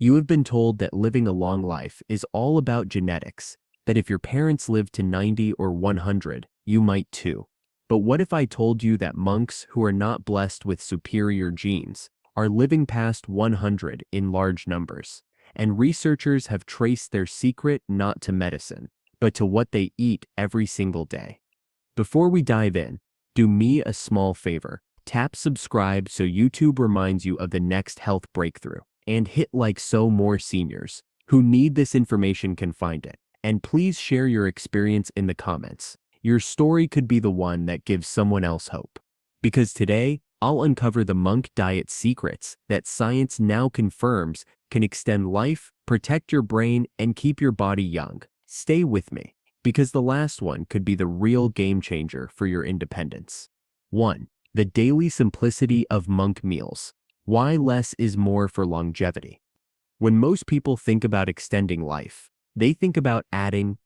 You have been told that living a long life is all about genetics, that if your parents lived to 90 or 100, you might too. But what if I told you that monks who are not blessed with superior genes are living past 100 in large numbers? And researchers have traced their secret not to medicine, but to what they eat every single day. Before we dive in, do me a small favor. Tap subscribe so YouTube reminds you of the next health breakthrough. And hit like so more seniors who need this information can find it. And please share your experience in the comments. Your story could be the one that gives someone else hope. Because today, I'll uncover the monk diet secrets that science now confirms can extend life, protect your brain, and keep your body young. Stay with me, because the last one could be the real game changer for your independence. 1. The daily simplicity of monk meals. Why less is more for longevity. When most people think about extending life, they think about adding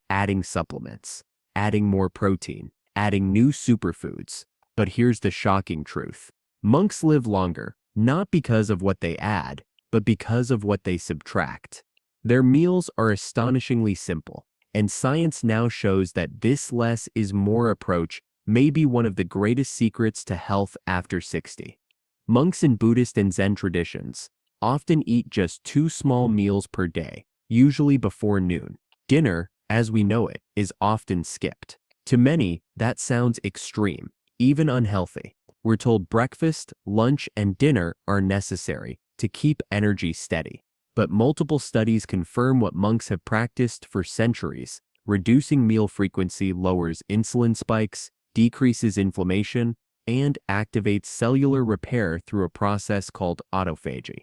supplements, adding more protein, adding new superfoods. But here's the shocking truth. Monks live longer, not because of what they add, but because of what they subtract. Their meals are astonishingly simple, and science now shows that this less is more approach may be one of the greatest secrets to health after 60. Monks in Buddhist and Zen traditions often eat just 2 small meals per day, usually before noon. Dinner, as we know it, is often skipped. To many, that sounds extreme, even unhealthy. We're told breakfast, lunch, and dinner are necessary to keep energy steady. But multiple studies confirm what monks have practiced for centuries. Reducing meal frequency lowers insulin spikes, decreases inflammation, and activates cellular repair through a process called autophagy.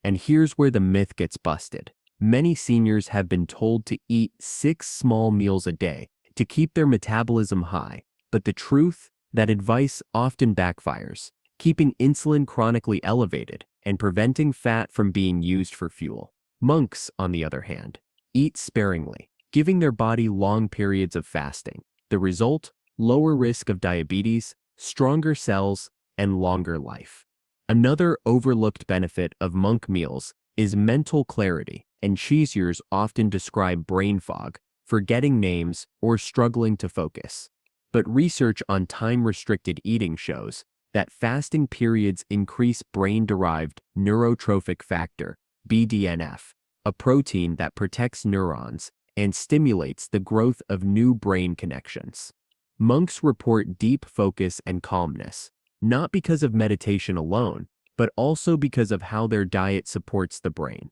And here's where the myth gets busted. Many seniors have been told to eat 6 small meals a day to keep their metabolism high, but the truth, that advice often backfires, keeping insulin chronically elevated and preventing fat from being used for fuel. Monks, on the other hand, eat sparingly, giving their body long periods of fasting. The result? Lower risk of diabetes, stronger cells, and longer life. Another overlooked benefit of monk meals is mental clarity, and cheesiers often describe brain fog, forgetting names, or struggling to focus. But research on time-restricted eating shows that fasting periods increase brain-derived neurotrophic factor, BDNF, a protein that protects neurons and stimulates the growth of new brain connections. Monks report deep focus and calmness, not because of meditation alone, but also because of how their diet supports the brain.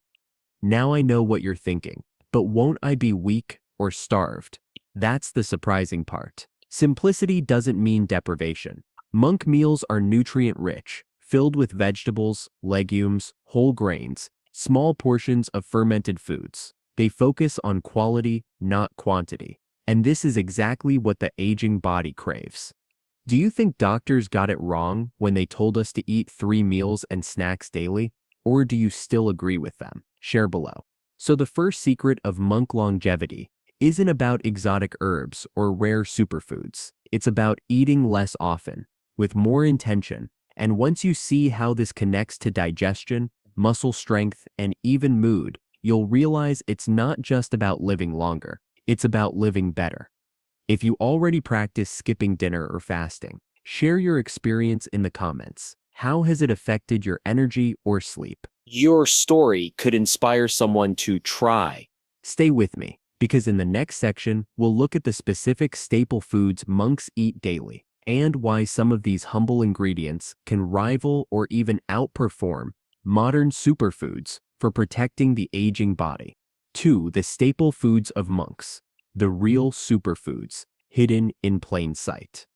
Now I know what you're thinking, but won't I be weak or starved? That's the surprising part. Simplicity doesn't mean deprivation. Monk meals are nutrient-rich, filled with vegetables, legumes, whole grains, small portions of fermented foods. They focus on quality, not quantity. And this is exactly what the aging body craves. Do you think doctors got it wrong when they told us to eat 3 meals and snacks daily? Or do you still agree with them? Share below. So the first secret of monk longevity isn't about exotic herbs or rare superfoods. It's about eating less often, with more intention. And once you see how this connects to digestion, muscle strength, and even mood, you'll realize it's not just about living longer. It's about living better. If you already practice skipping dinner or fasting, share your experience in the comments. How has it affected your energy or sleep? Your story could inspire someone to try. Stay with me, because in the next section, we'll look at the specific staple foods monks eat daily, and why some of these humble ingredients can rival or even outperform modern superfoods for protecting the aging body. 2. The staple foods of monks. The real superfoods, hidden in plain sight.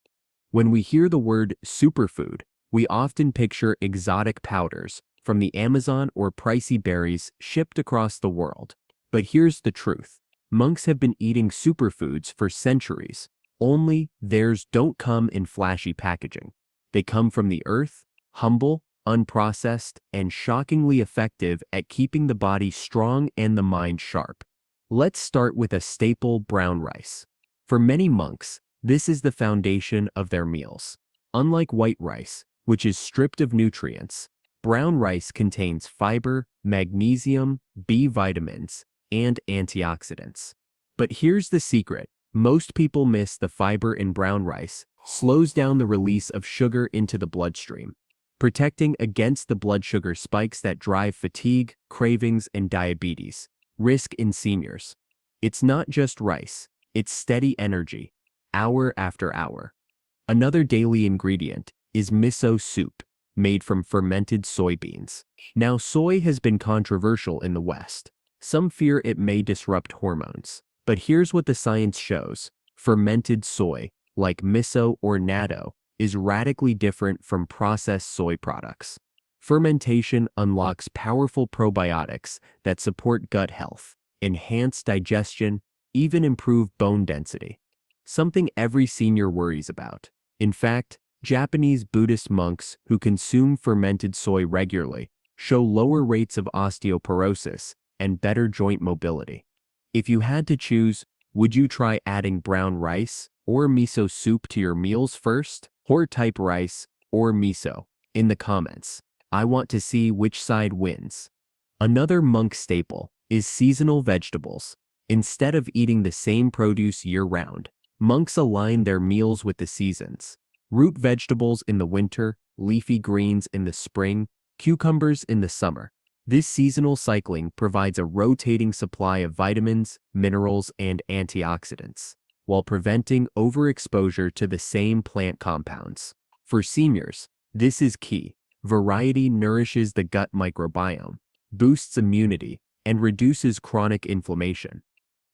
When we hear the word superfood, we often picture exotic powders from the Amazon or pricey berries shipped across the world. But here's the truth. Monks have been eating superfoods for centuries, only theirs don't come in flashy packaging. They come from the earth, humble, unprocessed, and shockingly effective at keeping the body strong and the mind sharp. Let's start with a staple: brown rice. For many monks, this is the foundation of their meals. Unlike white rice, which is stripped of nutrients, Brown rice contains fiber, magnesium, B vitamins, and antioxidants. But here's the secret. Most people miss the fiber in brown rice slows down the release of sugar into the bloodstream, protecting against the blood sugar spikes that drive fatigue, cravings, and diabetes. Risk in seniors. It's not just rice, it's steady energy, hour after hour. Another daily ingredient is miso soup, made from fermented soybeans. Now, soy has been controversial in the West. Some fear it may disrupt hormones. But here's what the science shows. Fermented soy, like miso or natto, is radically different from processed soy products. Fermentation unlocks powerful probiotics that support gut health, enhance digestion, even improve bone density. Something every senior worries about. In fact, Japanese Buddhist monks who consume fermented soy regularly show lower rates of osteoporosis and better joint mobility. If you had to choose, would you try adding brown rice or miso soup to your meals first? Or type rice or miso in the comments. I want to see which side wins. Another monk staple is seasonal vegetables. Instead of eating the same produce year-round, monks align their meals with the seasons. Root vegetables in the winter, leafy greens in the spring, cucumbers in the summer. This seasonal cycling provides a rotating supply of vitamins, minerals, and antioxidants, while preventing overexposure to the same plant compounds. For seniors, this is key. Variety nourishes the gut microbiome, boosts immunity, and reduces chronic inflammation.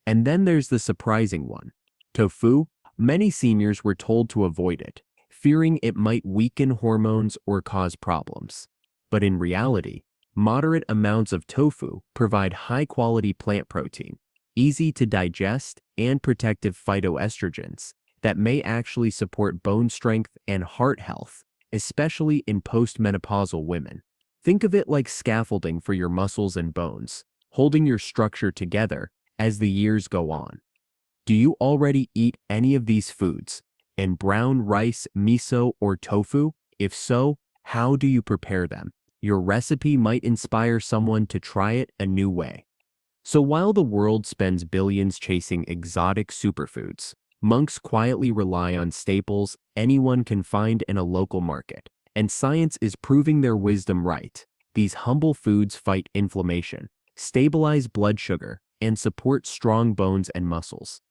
And then there's the surprising one. Tofu. Many seniors were told to avoid it, fearing it might weaken hormones or cause problems. But in reality, moderate amounts of tofu provide high-quality plant protein, easy to digest, and protective phytoestrogens that may actually support bone strength and heart health, especially in postmenopausal women. Think of it like scaffolding for your muscles and bones, holding your structure together as the years go on. Do you already eat any of these foods? And brown rice, miso, or tofu? If so, how do you prepare them? Your recipe might inspire someone to try it a new way. So while the world spends billions chasing exotic superfoods, monks quietly rely on staples anyone can find in a local market. And science is proving their wisdom right. These humble foods fight inflammation, stabilize blood sugar, and support strong bones and muscles.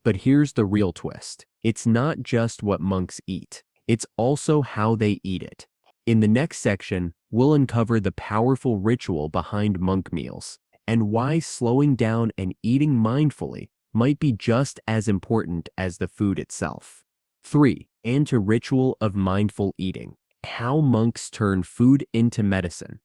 But here's the real twist. It's not just what monks eat. It's also how they eat it. In the next section, we'll uncover the powerful ritual behind monk meals and why slowing down and eating mindfully might be just as important as the food itself. 3. Into ritual of mindful eating. How monks turn food into medicine.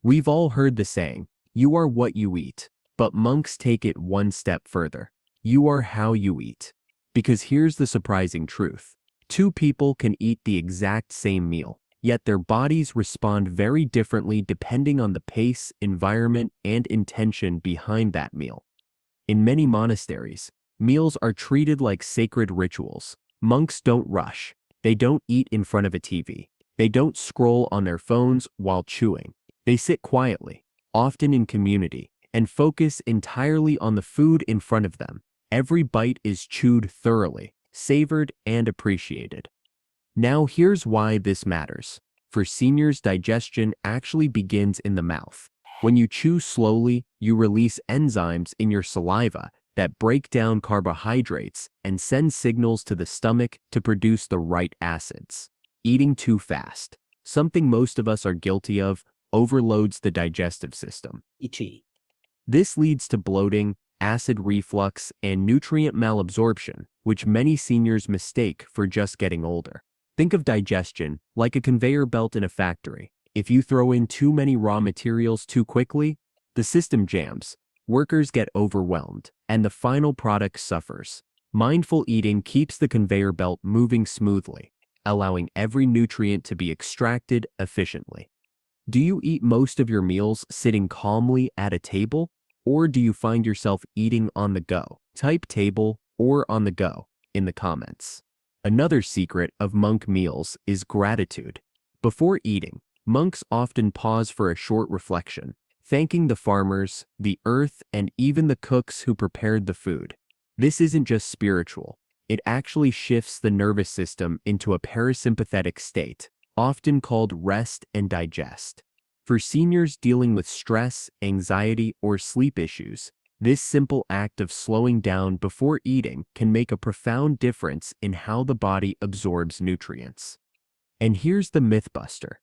We've all heard the saying, "You are what you eat," but monks take it one step further. You are how you eat. Because here's the surprising truth. Two people can eat the exact same meal, yet their bodies respond very differently depending on the pace, environment, and intention behind that meal. In many monasteries, meals are treated like sacred rituals. Monks don't rush. They don't eat in front of a TV. They don't scroll on their phones while chewing. They sit quietly, often in community, and focus entirely on the food in front of them. Every bite is chewed thoroughly, savored, and appreciated. Now here's why this matters. For seniors, digestion actually begins in the mouth. When you chew slowly, you release enzymes in your saliva that break down carbohydrates and send signals to the stomach to produce the right acids. Eating too fast, something most of us are guilty of, overloads the digestive system. This leads to bloating, acid reflux, and nutrient malabsorption, which many seniors mistake for just getting older. Think of digestion like a conveyor belt in a factory. If you throw in too many raw materials too quickly, the system jams, workers get overwhelmed, and the final product suffers. Mindful eating keeps the conveyor belt moving smoothly, allowing every nutrient to be extracted efficiently. Do you eat most of your meals sitting calmly at a table? Or do you find yourself eating on the go? Type table or on the go in the comments. Another secret of monk meals is gratitude. Before eating, Monks often pause for a short reflection, thanking the farmers, the earth, and even the cooks who prepared the food. This isn't just spiritual. It actually shifts the nervous system into a parasympathetic state, often called rest and digest. For seniors dealing with stress, anxiety, or sleep issues, this simple act of slowing down before eating can make a profound difference in how the body absorbs nutrients. And here's the mythbuster.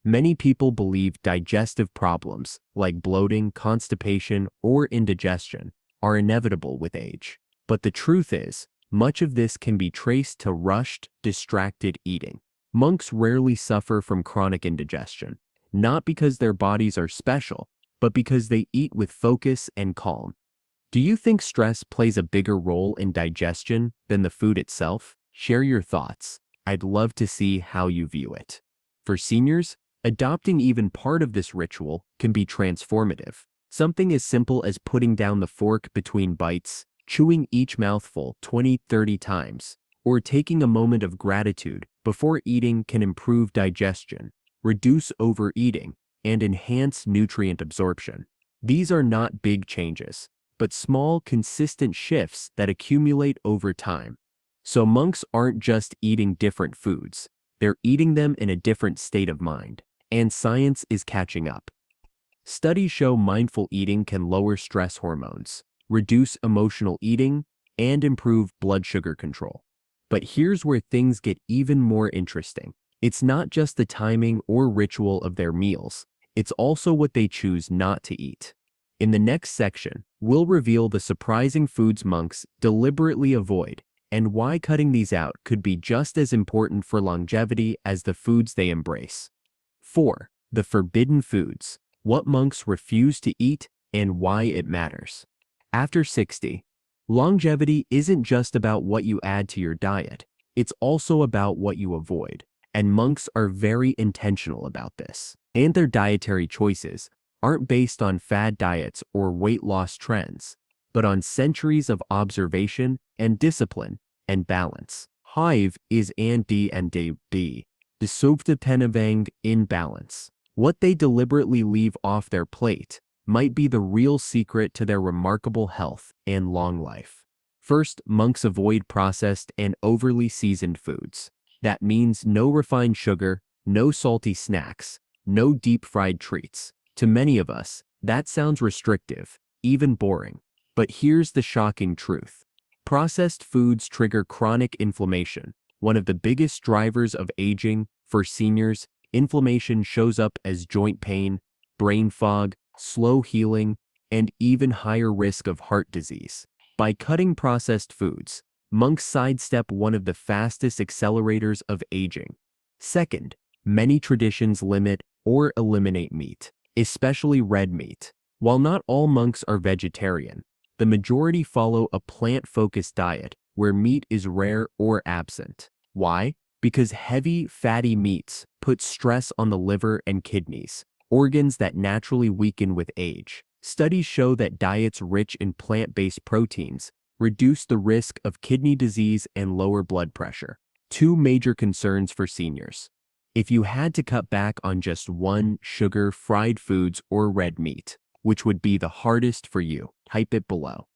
Many people believe digestive problems like bloating, constipation, or indigestion are inevitable with age. But the truth is, much of this can be traced to rushed, distracted eating. Monks rarely suffer from chronic indigestion, not because their bodies are special, but because they eat with focus and calm. Do you think stress plays a bigger role in digestion than the food itself? Share your thoughts. I'd love to see how you view it. For seniors, adopting even part of this ritual can be transformative. Something as simple as putting down the fork between bites, chewing each mouthful 20-30 times, or taking a moment of gratitude before eating can improve digestion, reduce overeating, and enhance nutrient absorption. These are not big changes, but small, consistent shifts that accumulate over time. So monks aren't just eating different foods, they're eating them in a different state of mind, and science is catching up. Studies show mindful eating can lower stress hormones, reduce emotional eating, and improve blood sugar control. But here's where things get even more interesting. It's not just the timing or ritual of their meals, it's also what they choose not to eat. In the next section, we'll reveal the surprising foods monks deliberately avoid and why cutting these out could be just as important for longevity as the foods they embrace. 4. The forbidden foods. What monks refuse to eat and why it matters. After 60, longevity isn't just about what you add to your diet, it's also about what you avoid. And monks are very intentional about this. And their dietary choices aren't based on fad diets or weight loss trends, but on centuries of observation and discipline and balance. Hive is and D and D, the Sovtapenavang in balance. What they deliberately leave off their plate might be the real secret to their remarkable health and long life. First, monks avoid processed and overly seasoned foods. That means no refined sugar, no salty snacks, no deep-fried treats. To many of us, that sounds restrictive, even boring. But here's the shocking truth. Processed foods trigger chronic inflammation. One of the biggest drivers of aging. For seniors, inflammation shows up as joint pain, brain fog, slow healing, and even higher risk of heart disease. By cutting processed foods, monks sidestep one of the fastest accelerators of aging. Second, many traditions limit or eliminate meat, especially red meat. While not all monks are vegetarian, the majority follow a plant-focused diet where meat is rare or absent. Why? Because heavy, fatty meats put stress on the liver and kidneys, organs that naturally weaken with age. Studies show that diets rich in plant-based proteins reduce the risk of kidney disease and lower blood pressure. Two major concerns for seniors. If you had to cut back on just one, sugar, fried foods, or red meat, which would be the hardest for you? Type it below.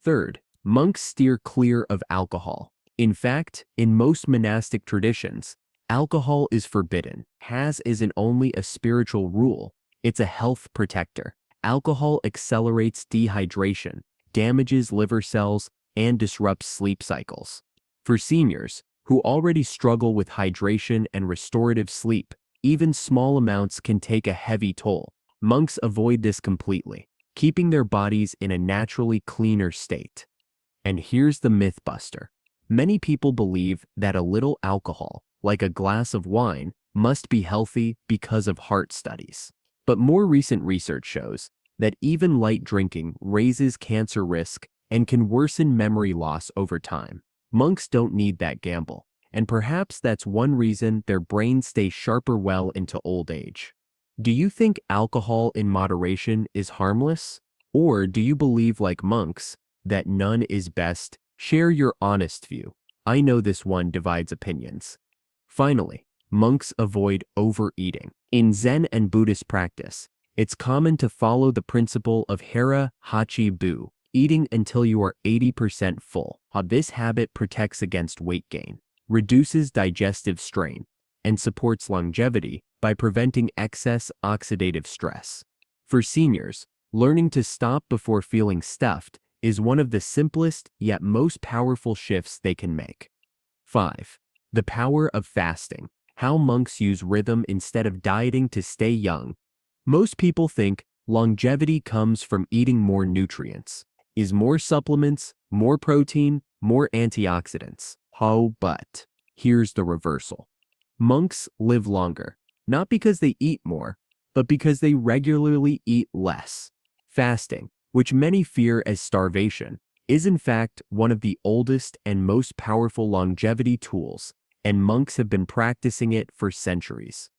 Third, monks steer clear of alcohol. In fact, in most monastic traditions, alcohol is forbidden. Has isn't only a spiritual rule, it's a health protector. Alcohol accelerates dehydration, damages liver cells, and disrupts sleep cycles. For seniors, who already struggle with hydration and restorative sleep, even small amounts can take a heavy toll. Monks avoid this completely, keeping their bodies in a naturally cleaner state. And here's the myth buster. Many people believe that a little alcohol, like a glass of wine, must be healthy because of heart studies. But more recent research shows that even light drinking raises cancer risk and can worsen memory loss over time. Monks don't need that gamble, and perhaps that's one reason their brains stay sharper well into old age. Do you think alcohol in moderation is harmless? Or do you believe, like monks, that none is best? Share your honest view. I know this one divides opinions. Finally, monks avoid overeating. In Zen and Buddhist practice, it's common to follow the principle of hara hachi bu, eating until you are 80% full. This habit protects against weight gain, reduces digestive strain, and supports longevity by preventing excess oxidative stress. For seniors, learning to stop before feeling stuffed is one of the simplest yet most powerful shifts they can make. 5. The power of fasting. How monks use rhythm instead of dieting to stay young. Most people think longevity comes from eating more nutrients, is more supplements, more protein, more antioxidants. But here's the reversal. Monks live longer, not because they eat more, but because they regularly eat less. Fasting, which many fear as starvation, is in fact one of the oldest and most powerful longevity tools, and monks have been practicing it for centuries.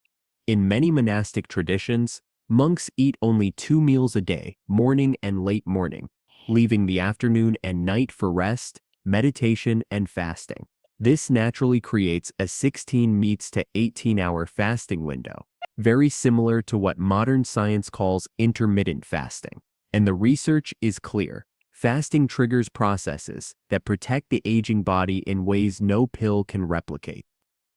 In many monastic traditions, monks eat only 2 meals a day, morning and late morning, leaving the afternoon and night for rest, meditation, and fasting. This naturally creates a 16 meets to 18-hour fasting window, very similar to what modern science calls intermittent fasting. And the research is clear. Fasting triggers processes that protect the aging body in ways no pill can replicate.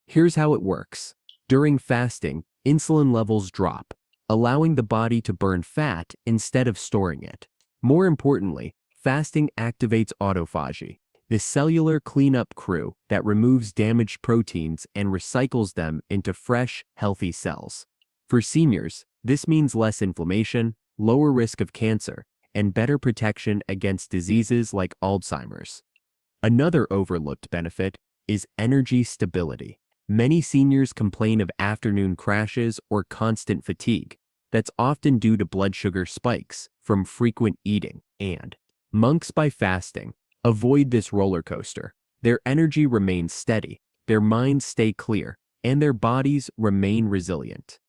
Here's how it works. During fasting, insulin levels drop, allowing the body to burn fat instead of storing it. More importantly, fasting activates autophagy, the cellular cleanup crew that removes damaged proteins and recycles them into fresh, healthy cells. For seniors, this means less inflammation, lower risk of cancer, and better protection against diseases like Alzheimer's. Another overlooked benefit is energy stability. Many seniors complain of afternoon crashes or constant fatigue. That's often due to blood sugar spikes from frequent eating. And monks, by fasting, avoid this roller coaster. Their energy remains steady, their minds stay clear, and their bodies remain resilient.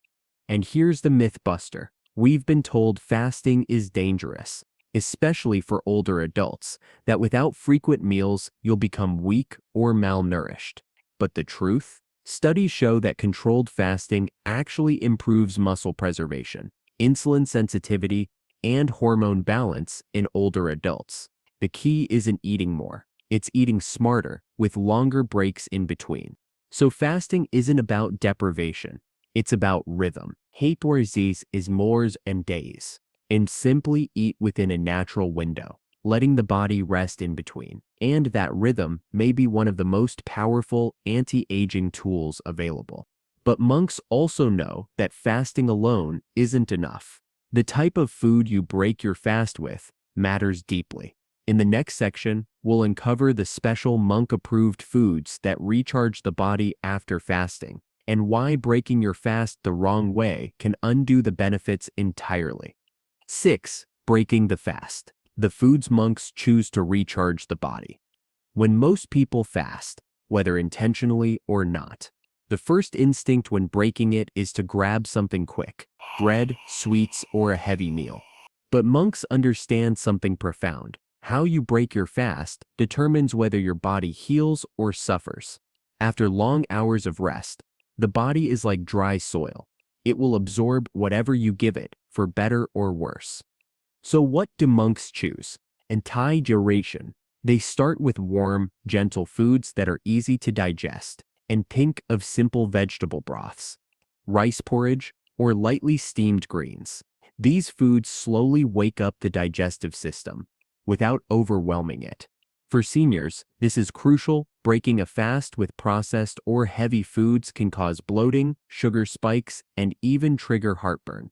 And here's the myth buster. We've been told fasting is dangerous, especially for older adults, that without frequent meals, you'll become weak or malnourished. But the truth? Studies show that controlled fasting actually improves muscle preservation, insulin sensitivity, and hormone balance in older adults. The key isn't eating more, it's eating smarter, with longer breaks in between. So fasting isn't about deprivation, it's about rhythm. Disease is mores and days, and simply eat within a natural window, letting the body rest in between. And that rhythm may be one of the most powerful anti-aging tools available. But monks also know that fasting alone isn't enough. The type of food you break your fast with matters deeply. In the next section, we'll uncover the special monk-approved foods that recharge the body after fasting, and why breaking your fast the wrong way can undo the benefits entirely. 6. Breaking the fast. The foods monks choose to recharge the body. When most people fast, whether intentionally or not, the first instinct when breaking it is to grab something quick, bread, sweets, or a heavy meal. But monks understand something profound. How you break your fast determines whether your body heals or suffers. After long hours of rest, the body is like dry soil. It will absorb whatever you give it, for better or worse. So what do monks choose? Anti-duration. They start with warm, gentle foods that are easy to digest, and think of simple vegetable broths, rice porridge, or lightly steamed greens. These foods slowly wake up the digestive system, without overwhelming it. For seniors, this is crucial. Breaking a fast with processed or heavy foods can cause bloating, sugar spikes, and even trigger heartburn.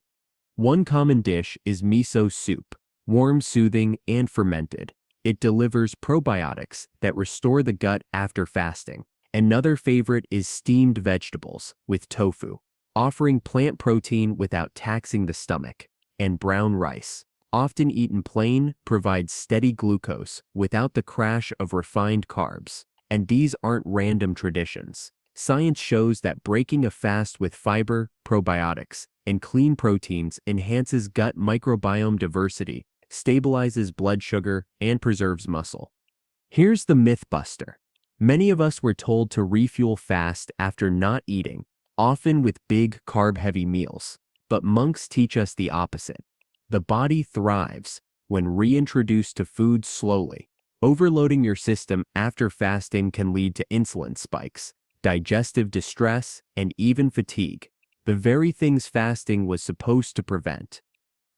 One common dish is miso soup, warm, soothing, and fermented. It delivers probiotics that restore the gut after fasting. Another favorite is steamed vegetables with tofu, offering plant protein without taxing the stomach. And brown rice, often eaten plain, provides steady glucose without the crash of refined carbs. And these aren't random traditions. Science shows that breaking a fast with fiber, probiotics, and clean proteins enhances gut microbiome diversity, stabilizes blood sugar, and preserves muscle. Here's the myth buster. Many of us were told to refuel fast after not eating, often with big carb-heavy meals. But monks teach us the opposite. The body thrives when reintroduced to food slowly. Overloading your system after fasting can lead to insulin spikes, digestive distress, and even fatigue, the very things fasting was supposed to prevent.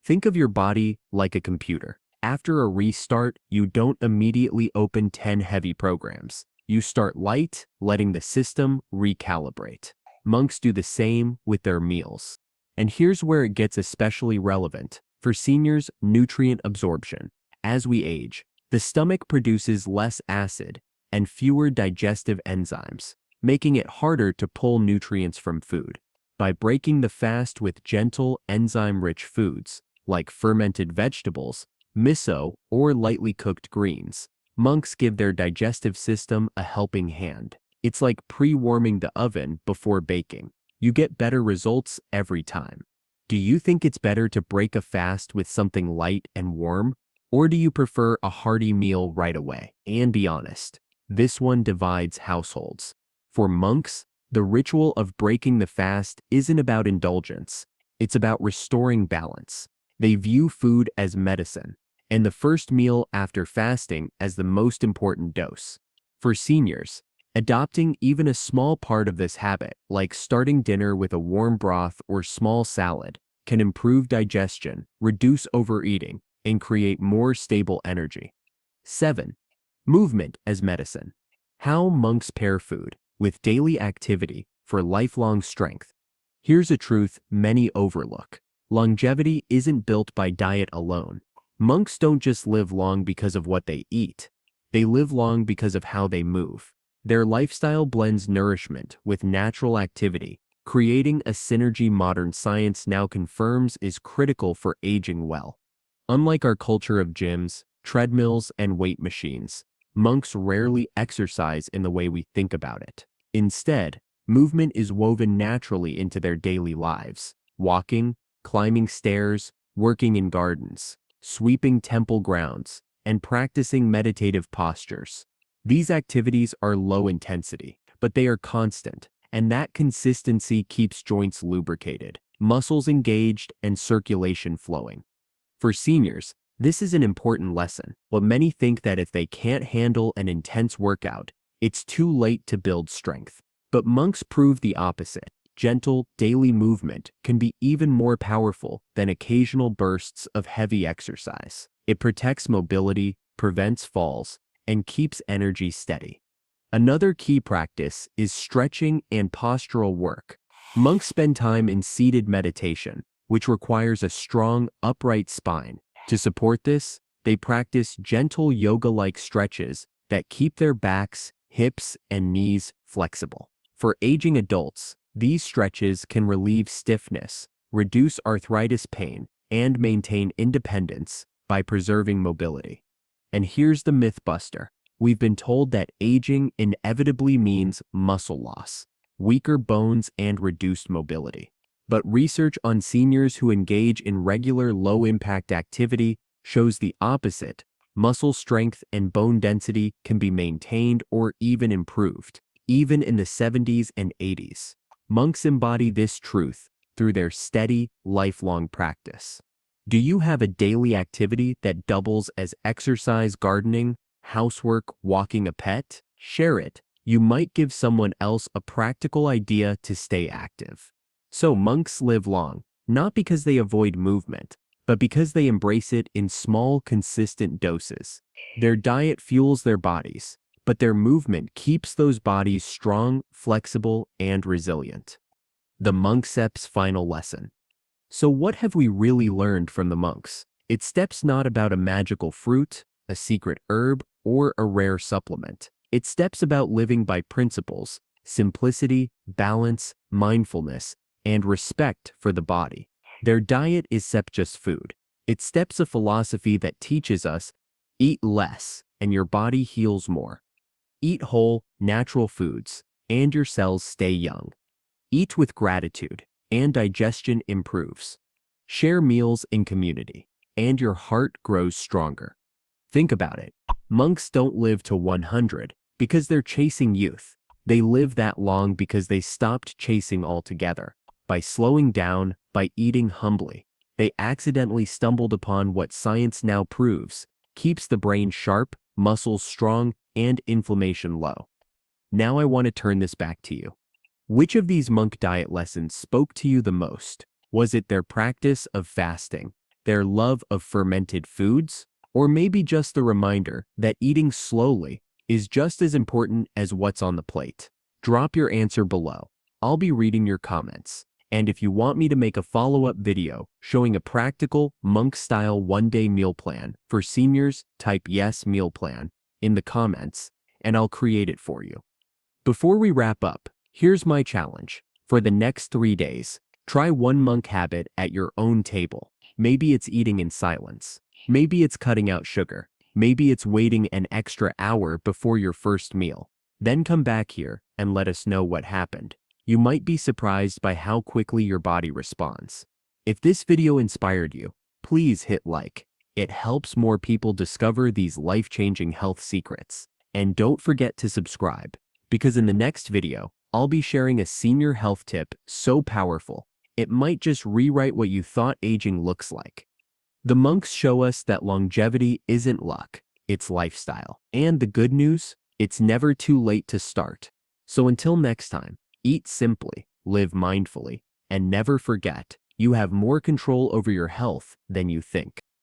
Think of your body like a computer. After a restart, you don't immediately open 10 heavy programs. You start light, letting the system recalibrate. Monks do the same with their meals. And here's where it gets especially relevant. For seniors, nutrient absorption. As we age, the stomach produces less acid and fewer digestive enzymes, making it harder to pull nutrients from food. By breaking the fast with gentle, enzyme-rich foods, like fermented vegetables, miso, or lightly cooked greens, monks give their digestive system a helping hand. It's like pre-warming the oven before baking. You get better results every time. Do you think it's better to break a fast with something light and warm? Or do you prefer a hearty meal right away? And be honest, this one divides households. For monks, the ritual of breaking the fast isn't about indulgence. It's about restoring balance. They view food as medicine, and the first meal after fasting as the most important dose. For seniors, adopting even a small part of this habit, like starting dinner with a warm broth or small salad, can improve digestion, reduce overeating, and create more stable energy. 7. Movement as medicine. How monks pair food with daily activity for lifelong strength. Here's a truth many overlook. Longevity isn't built by diet alone. Monks don't just live long because of what they eat. They live long because of how they move. Their lifestyle blends nourishment with natural activity, creating a synergy modern science now confirms is critical for aging well. Unlike our culture of gyms, treadmills, and weight machines, monks rarely exercise in the way we think about it. Instead, movement is woven naturally into their daily lives. Walking, climbing stairs, working in gardens, sweeping temple grounds, and practicing meditative postures. These activities are low intensity, but they are constant, and that consistency keeps joints lubricated, muscles engaged, and circulation flowing. For seniors, this is an important lesson, but many think that if they can't handle an intense workout, it's too late to build strength. But monks prove the opposite. Gentle, daily movement can be even more powerful than occasional bursts of heavy exercise. It protects mobility, prevents falls, and keeps energy steady. Another key practice is stretching and postural work. Monks spend time in seated meditation, which requires a strong, upright spine. To support this, they practice gentle yoga-like stretches that keep their backs, hips, and knees flexible. For aging adults, these stretches can relieve stiffness, reduce arthritis pain, and maintain independence by preserving mobility. And here's the myth buster. We've been told that aging inevitably means muscle loss, weaker bones, and reduced mobility. But research on seniors who engage in regular low-impact activity shows the opposite. Muscle strength and bone density can be maintained or even improved, even in the 70s and 80s. Monks embody this truth through their steady, lifelong practice. Do you have a daily activity that doubles as exercise, gardening, housework, walking a pet? Share it. You might give someone else a practical idea to stay active. So monks live long, not because they avoid movement, but because they embrace it in small, consistent doses. Their diet fuels their bodies, but their movement keeps those bodies strong, flexible, and resilient. The Monkcep's final lesson. So what have we really learned from the monks? It's steps not about a magical fruit, a secret herb, or a rare supplement. It's steps about living by principles, simplicity, balance, mindfulness, and respect for the body. Their diet is just food. It steps a philosophy that teaches us, eat less, and your body heals more. Eat whole, natural foods, and your cells stay young. Eat with gratitude, and digestion improves. Share meals in community, and your heart grows stronger. Think about it. Monks don't live to 100 because they're chasing youth. They live that long because they stopped chasing altogether. By slowing down, by eating humbly, they accidentally stumbled upon what science now proves keeps the brain sharp, muscles strong, and inflammation low. Now I want to turn this back to you. Which of these monk diet lessons spoke to you the most? Was it their practice of fasting, their love of fermented foods, or maybe just the reminder that eating slowly is just as important as what's on the plate? Drop your answer below. I'll be reading your comments. And if you want me to make a follow-up video showing a practical monk-style one-day meal plan for seniors, type yes meal plan in the comments, and I'll create it for you. Before we wrap up, here's my challenge. For the next 3 days, try one monk habit at your own table. Maybe it's eating in silence. Maybe it's cutting out sugar. Maybe it's waiting an extra hour before your first meal. Then come back here and let us know what happened. You might be surprised by how quickly your body responds. If this video inspired you, please hit like. It helps more people discover these life-changing health secrets. And don't forget to subscribe, because in the next video, I'll be sharing a senior health tip so powerful, it might just rewrite what you thought aging looks like. The monks show us that longevity isn't luck, it's lifestyle. And the good news, it's never too late to start. So until next time, eat simply, live mindfully, and never forget, you have more control over your health than you think.